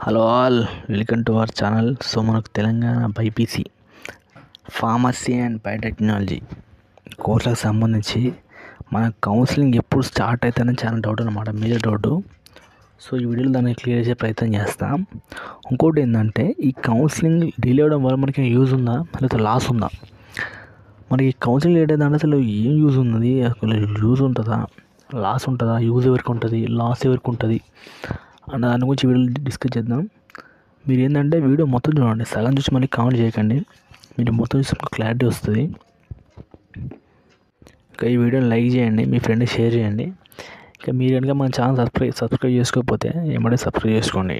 Hello all, welcome to our channel. So మనకు Telangana BiPC pharmacy and biotechnology కోర్సులకు సంబంధించి మన కౌన్సిలింగ్ ఎప్పుడు స్టార్ట్ అవుతుందని చాలా డౌట్ అనమాట, మేజర్ డౌట్. సో ఈ వీడియోలో దాన్ని క్లియర్ చేసే ప్రయత్నం చేస్తాం. ఇంకోటి ఏంటంటే, ఈ కౌన్సిలింగ్ డిలే అవ్వడం వల్ల మనకి యూజ్ ఉందా లేకపోతే లాస్ ఉందా? మనకి కౌన్సిలింగ్ లేట్ అయిందంటే అసలు ఏం యూజ్ ఉన్నది, అసలు యూజ్ ఉంటుందా, లాస్ ఉంటుందా, యూజ్ ఎవరికి ఉంటుంది, లాస్ ఎవరికి ఉంటుంది అన్న దాని గురించి వీడియో డిస్కస్ చేద్దాం. మీరు ఏంటంటే వీడియో మొత్తం చూడండి, సగం చూసి మళ్ళీ కామెంట్ చేయకండి. మీరు మొత్తం చూసి క్లారిటీ వస్తుంది. ఇంకా ఈ వీడియోని లైక్ చేయండి, మీ ఫ్రెండ్కి షేర్ చేయండి. ఇంకా మీరు కనుక మన ఛానల్ సబ్స్క్రైబ్ చేసుకోకపోతే ఏమంటే సబ్స్క్రైబ్ చేసుకోండి.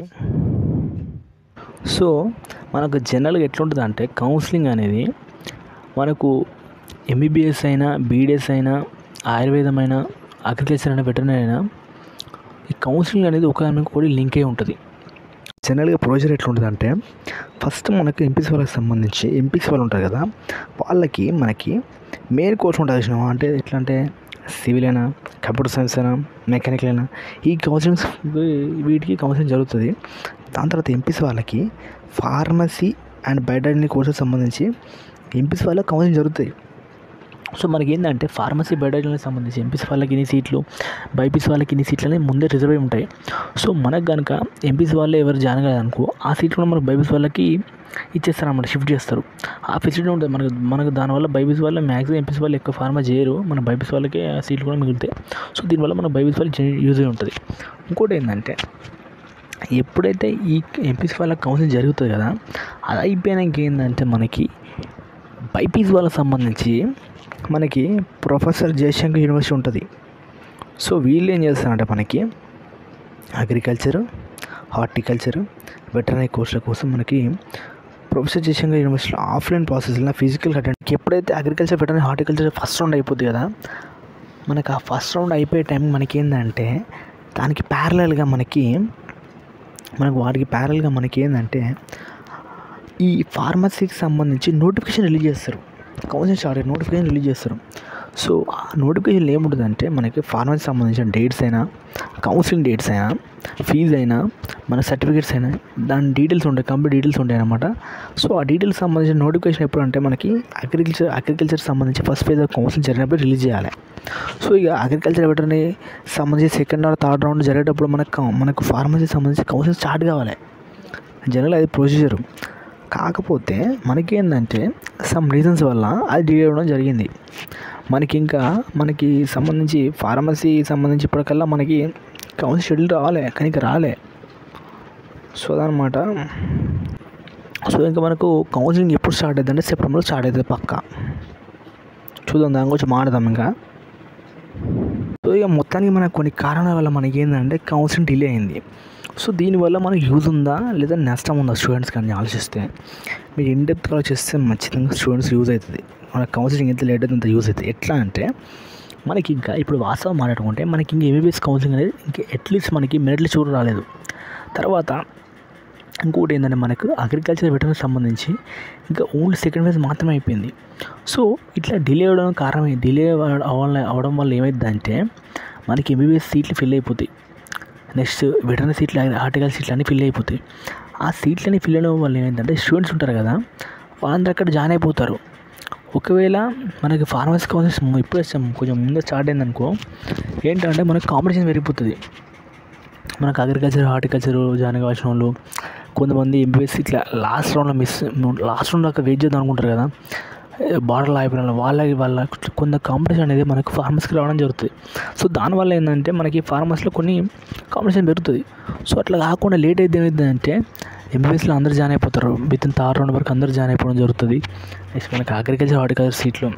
సో మనకు జనరల్గా ఎట్లుంటుంది అంటే, కౌన్సిలింగ్ అనేది మనకు ఎంబీబీఎస్ అయినా, బీడీఎస్ అయినా, ఆయుర్వేదం అయినా, అగ్రికల్చర్ అయినా, వెటర్నరీ అయినా, ఈ కౌన్సిలింగ్ అనేది ఒకదానికి కూడా లింక్ అయి ఉంటుంది. జనరల్గా ప్రొసీజర్ ఎట్లుంటుంది అంటే, ఫస్ట్ మనకు ఎంపీసీ వాళ్ళకి సంబంధించి ఎంపీసీ వాళ్ళు ఉంటారు కదా, వాళ్ళకి మనకి మెయిన్ కోర్స్ ఉంటుంది. అంటే ఎట్లా అంటే, సివిల్ అయినా, కంప్యూటర్ సైన్స్ అయినా, మెకానికల్ అయినా, ఈ కౌన్సిలింగ్స్ వీటికి కౌన్సిలింగ్ జరుగుతుంది. దాని తర్వాత ఎంపీసీ వాళ్ళకి ఫార్మసీ అండ్ బయోటెక్నాలజీ కోర్సుకి సంబంధించి ఎంపీసీ వాళ్ళకి కౌన్సిలింగ్ జరుగుతాయి. సో మనకి ఏంటంటే, ఫార్మసీ బయోటెక్నాలజీకి సంబంధించి ఎంపీసీ వాళ్ళకి ఇన్ని సీట్లు, బైపీసీ వాళ్ళకి ఇన్ని సీట్లు అనేది ముందే రిజర్వ్ అయి ఉంటాయి. సో మనకు కనుక ఎంపీసీ వాళ్ళు ఎవరు జాయిన్ కాదనుకో, ఆ సీట్లు కూడా మనకు బైపీసీ వాళ్ళకి ఇచ్చేస్తారు అన్నమాట, షిఫ్ట్ చేస్తారు. ఆ ఫెసిలిటీ ఉంటుంది మనకు దానివల్ల బైపీసీ వాళ్ళు మ్యాక్సిమం ఎంపీసీ వాళ్ళు ఎక్కువ ఫార్మా చేయరు, మన బైపీసీ వాళ్ళకి ఆ సీట్లు కూడా మిగులుతాయి. సో దీనివల్ల మన బైపీసీ వాళ్ళకి యూజ్ అయి ఉంటుంది. ఇంకోటి ఏంటంటే, ఎప్పుడైతే ఈ ఎంపీసీ వాళ్ళకి కౌన్సిలింగ్ జరుగుతుంది కదా, అది అయిపోయినాక ఏంటంటే మనకి బైపీసీ వాళ్ళకి సంబంధించి మనకి ప్రొఫెసర్ జయశంకర్ యూనివర్సిటీ ఉంటుంది. సో వీళ్ళు ఏం చేస్తారంటే, మనకి అగ్రికల్చరు, హార్టికల్చరు, వెటర్నరీ కోర్సుల కోసం మనకి ప్రొఫెసర్ జయశంకర్ యూనివర్సిటీలో ఆఫ్లైన్ ప్రాసెస్లో ఫిజికల్ అటెండ్. ఎప్పుడైతే agriculture, veterinary, horticulture first round అయిపోద్ది కదా, మనకు ఆ ఫస్ట్ రౌండ్ అయిపోయే టైం మనకి ఏంటంటే, దానికి ప్యారలల్గా వాటికి ప్యారల్గా మనకి ఏంటంటే, ఈ ఫార్మసీకి సంబంధించి నోటిఫికేషన్ రిలీజ్ చేస్తారు. కౌన్సిలింగ్ స్టార్ట్ అయ్యి నోటిఫికేషన్ రిలీజ్ చేస్తారు. సో ఆ నోటిఫికేషన్లో ఏముంటుందంటే, మనకి ఫార్మసీకి సంబంధించిన డేట్స్ అయినా, కౌన్సిలింగ్ డేట్స్ అయినా, ఫీజు అయినా, మన సర్టిఫికేట్స్ అయినా, దాని డీటెయిల్స్ ఉంటాయి, కంప్లీట్ డీటెయిల్స్ ఉంటాయి అన్నమాట. సో ఆ డీటెయిల్స్ సంబంధించిన నోటిఫికేషన్ ఎప్పుడు అంటే, మనకి అగ్రికల్చర్ సంబంధించి ఫస్ట్ ఫేజ్ ఆఫ్ కౌన్సిలింగ్ జరిగినప్పుడు రిలీజ్ చేయాలి. సో ఇక అగ్రికల్చర్ వెటర్నరీ సంబంధించి సెకండ్ ఆర్ థర్డ్ రౌండ్ జరిగేటప్పుడు మనకు ఫార్మసీ సంబంధించి కౌన్సిలింగ్ స్టార్ట్ కావాలి. జనరల్ అది ప్రొసీజరు. కాకపోతే మనకేంటంటే, సమ్ రీజన్స్ వల్ల అది డిలే అవ్వడం జరిగింది. మనకి సంబంధించి ఫార్మసీ సంబంధించి ఇప్పటికల్లా మనకి కౌన్సిలింగ్ షెడ్యూల్ కానీ రాలే. సో అదనమాట. సో ఇంకా మనకు కౌన్సిలింగ్ ఎప్పుడు స్టార్ట్ అవుతుంది అంటే, సెప్టెంబర్లో స్టార్ట్ అవుతుంది పక్కా. చూద్దాం, దాని గురించి మాట్లాడదాం ఇంకా. సో ఇక మొత్తానికి మనకు కొన్ని కారణాల వల్ల మనకి ఏంటంటే కౌన్సిలింగ్ డిలే అయింది. సో దీనివల్ల మనకు యూజ్ ఉందా లేదా నష్టం ఉందా స్టూడెంట్స్ కానీ ఆలోచిస్తే, మీరు ఇన్డెప్త్గా చేస్తే ఖచ్చితంగా స్టూడెంట్స్ యూజ్ అవుతుంది. మన కౌన్సిలింగ్ ఎంత లేట్ అయితే అంత యూజ్ అవుతుంది. ఎట్లా అంటే, మనకి ఇంకా ఇప్పుడు వాస్తవం మాట్లాడుకుంటే, మనకి ఇంకా ఎంబీబీఎస్ కౌన్సిలింగ్ అనేది ఇంకా అట్లీస్ట్ మనకి మెరిట్ లిస్ట్ కూడా రాలేదు. తర్వాత ఇంకోటి ఏంటంటే, మనకు అగ్రికల్చర్ వెటర్నరీ సంబంధించి ఇంకా ఓన్లీ సెకండ్ ఫేజ్ మాత్రమే అయిపోయింది. సో ఇట్లా డిలే అవ్వడం కారణం, డిలే అవ్వడం వల్ల ఏమైందంటే, మనకి ఎంబీబీఎస్ సీట్లు ఫిల్ అయిపోతాయి, నెక్స్ట్ వెటర్నరీ సీట్లు, హార్టికల్చర్ సీట్లు అన్నీ ఫిల్ అయిపోతాయి. ఆ సీట్లని ఫిల్ అవ్వడం వల్ల ఏమైందంటే, స్టూడెంట్స్ ఉంటారు కదా, వాళ్ళందరూ అక్కడ జాయిన్ అయిపోతారు. ఒకవేళ మనకి ఫార్మసీ కౌన్సిలింగ్ ఇప్పుడు కొంచెం ముందే స్టార్ట్ అయిందనుకో, ఏంటంటే మనకు కాంపిటీషన్ పెరిగిపోతుంది. మనకు అగ్రికల్చర్, హార్టికల్చర్ జాయిన్ కావాల్సిన వాళ్ళు కొంతమంది ఎంబీబీఎస్ ఇట్లా లాస్ట్ రౌండ్ దాకా వెయిట్ చేద్దాం అనుకుంటారు కదా, బార్డర్లో అయిపోయిన వాళ్ళ కొంత కాంపిటీషన్ అనేది మనకు ఫార్మసీకి రావడం జరుగుతుంది. సో దానివల్ల ఏంటంటే, మనకి ఫార్మసీలో కొన్ని కాంపిటీషన్ పెరుగుతుంది. సో అట్లా కాకుండా లేట్ అయితే ఏమైందంటే, ఎంబీబీఎస్లో అందరూ జాయిన్ అయిపోతారు, విత్ ఇన్ థర్డ్ రౌండ్ వరకు అందరూ జాయిన్ అయిపోవడం జరుగుతుంది. నెక్స్ట్ మనకి అగ్రికల్చర్, హార్టికల్చర్ సీట్లు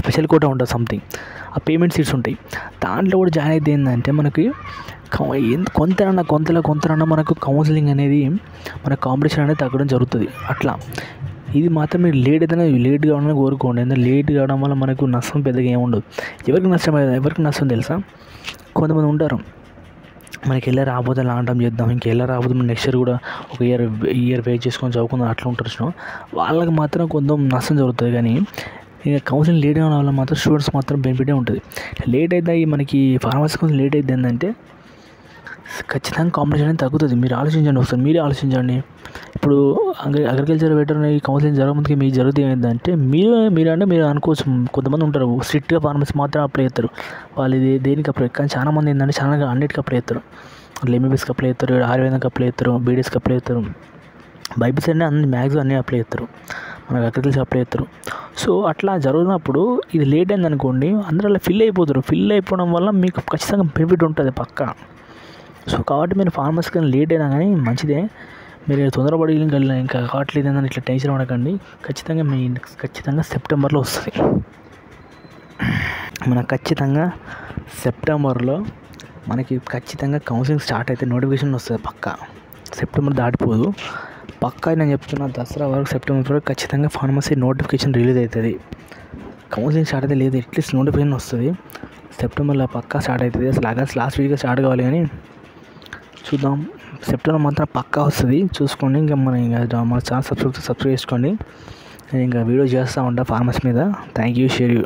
స్పెషల్ కోటా ఉంటుంది సంథింగ్, ఆ పేమెంట్ సీట్స్ ఉంటాయి, దాంట్లో కూడా జాయిన్ అయితే ఏంటంటే, మనకి కొంతనన్నా మనకు కౌన్సిలింగ్ అనేది, మన కాంపిటీషన్ అనేది తగ్గడం జరుగుతుంది. అట్లా ఇది మాత్రం మీరు లేట్ కావడానికి కోరుకోండి. ఎందుకంటే లేట్ కావడం వల్ల మనకు నష్టం పెద్దగా ఏముండదు. ఎవరికి నష్టం తెలుసా? కొంతమంది ఉంటారు, మనకి ఎలా రాబోతే లాంగ్ టర్మ్ చేద్దాం, ఇంకెలా రాబోతే మనం నెక్స్ట్ ఇయర్ కూడా ఒక ఇయర్ వెయిట్ చేసుకొని చదువుకుందాం అట్లా ఉంటారు. వాళ్ళకి మాత్రం కొంచెం నష్టం జరుగుతుంది. కానీ ఇక కౌన్సిలింగ్ లేట్ అవ్వడం వల్ల మాత్రం స్టూడెంట్స్ మాత్రం బెనిఫిటే ఉంటుంది. లేట్ అయితే మనకి ఫార్మసీ కౌన్సిలింగ్ లేట్ అయితే ఏంటంటే, ఖచ్చితంగా కాంపిటీషన్ అనేది తగ్గుతుంది. మీరు ఆలోచించండి ఒకసారి, మీరే ఆలోచించండి. ఇప్పుడు అగ్రికల్చర్ వెటర్నరీ కౌన్సిలింగ్ జరగముందుకి మీకు జరిగితే ఏంటంటే మీరు అనుకోవచ్చు, కొంతమంది ఉంటారు స్ట్రిక్ట్గా ఫార్మసీ మాత్రం అప్లై చేస్తారు. వాళ్ళు ఇది దేనికి అప్లై, కానీ చాలా మంది ఏంటంటే చాలా అన్నిటికీ అప్లై చేస్తారు. అట్లా ఎంబీబీఎస్కి అప్లై చేస్తారు, ఆయుర్వేదంకి అప్లై చేస్తారు, బీడీఎస్కి అప్లై చేస్తారు, బైపీసీ అన్నీ మ్యాక్సిమం అన్నీ అప్లై చేస్తారు, మనకు అగ్రికల్చర్ అప్లై చేస్తారు. సో అట్లా జరుగుతున్నప్పుడు ఇది లేట్ అయింది అనుకోండి, అందరూ అలా ఫిల్ అయిపోవడం వల్ల మీకు ఖచ్చితంగా బెనిఫిట్ ఉంటుంది పక్కా. సో కాబట్టి మీరు ఫార్మసీ కానీ లేట్ అయినా కానీ మంచిదే. మీరు తొందరపడి ఇంకా కావట్లేదు అని ఇట్లా టెన్షన్ పడకండి. ఖచ్చితంగా సెప్టెంబర్లో వస్తుంది. ఖచ్చితంగా సెప్టెంబర్లో మనకి ఖచ్చితంగా కౌన్సిలింగ్ స్టార్ట్ అయితే నోటిఫికేషన్ వస్తుంది పక్కా. సెప్టెంబర్ దాటిపోదు పక్కా. నేను చెప్తున్నా, దసరా వరకు సెప్టెంబర్ వరకు ఖచ్చితంగా ఫార్మసీ నోటిఫికేషన్ రిలీజ్ అవుతుంది. కౌన్సిలింగ్ స్టార్ట్ అయితే లేదు, అట్లీస్ట్ నోటిఫికేషన్ వస్తుంది సెప్టెంబర్లో పక్కా స్టార్ట్ అవుతుంది. అసలు ఆగస్ట్ లాస్ట్ వీక్గా స్టార్ట్ కావాలి, కానీ చూద్దాం. సెప్టెంబర్ మాత్రం పక్కా వస్తుంది, చూసుకోండి. మన ఛానల్ సబ్స్క్రైబ్ చేసుకోండి. నేను ఇంకా వీడియో చేస్తూ ఉంటాను ఫార్మసీ మీద. Thank you, share you.